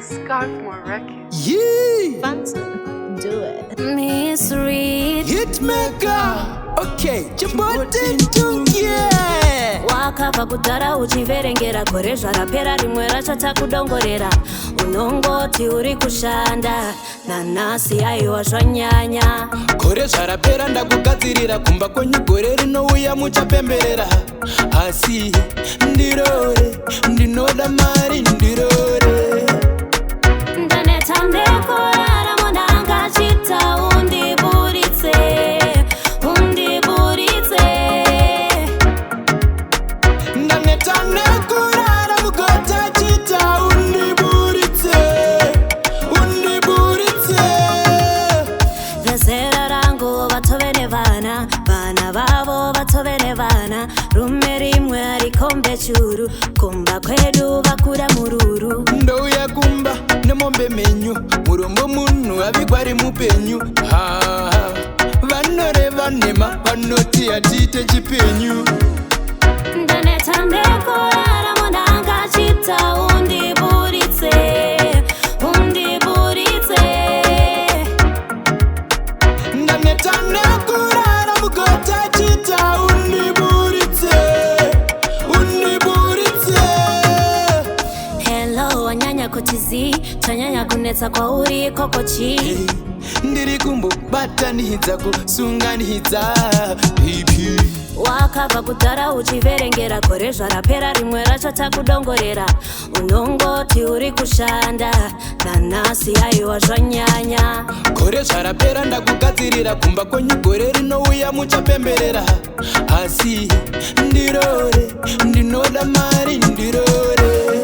Scarf more records. Yeah. Fancy. Do it. Miss Reed Hitmaker. Okay, Chiboti tukie. wakabva kudhara uchiverengera gore zvarapera rimwe racho takudongorera unongoti uri kushanda nanhasi aiwa zvanyanya Gore zvarapera ndakugadzirira kumba kwenyu gore rinouya muchapemberera asi ndirore ndinoda mari ndirore ndaneta ndekurara munhu angachita undiburitse ndaneta nekurara mugota chita undiburitse vezera rangu vatove nevana vana vavo vatove nevana rume rimwe arikombe churu kumba kwedu vakura mururu ndouya kumba nemombe menyu murombo munhu avigwa rimupenyu vanoreva nhema vanoti hatite chipenyu ndaneta ndekurara munhu angachita undiburitse ndaneta nekurara mugota chita undiburitse hello wanyanya kuti zi chanyanya kunetsa kwauri kokochi ndiri kumbobatanidza kusunganidza ipi wakabva kudhara uchiverengera gore zvarapera rimwe racho takudongorera unongoti uri kushanda nanhasi aiwa zvanyanya gore zvarapera ndakugadzirira kumba kwenyu gore rinouya muchapemberera asi ndirore ndinoda mari ndirore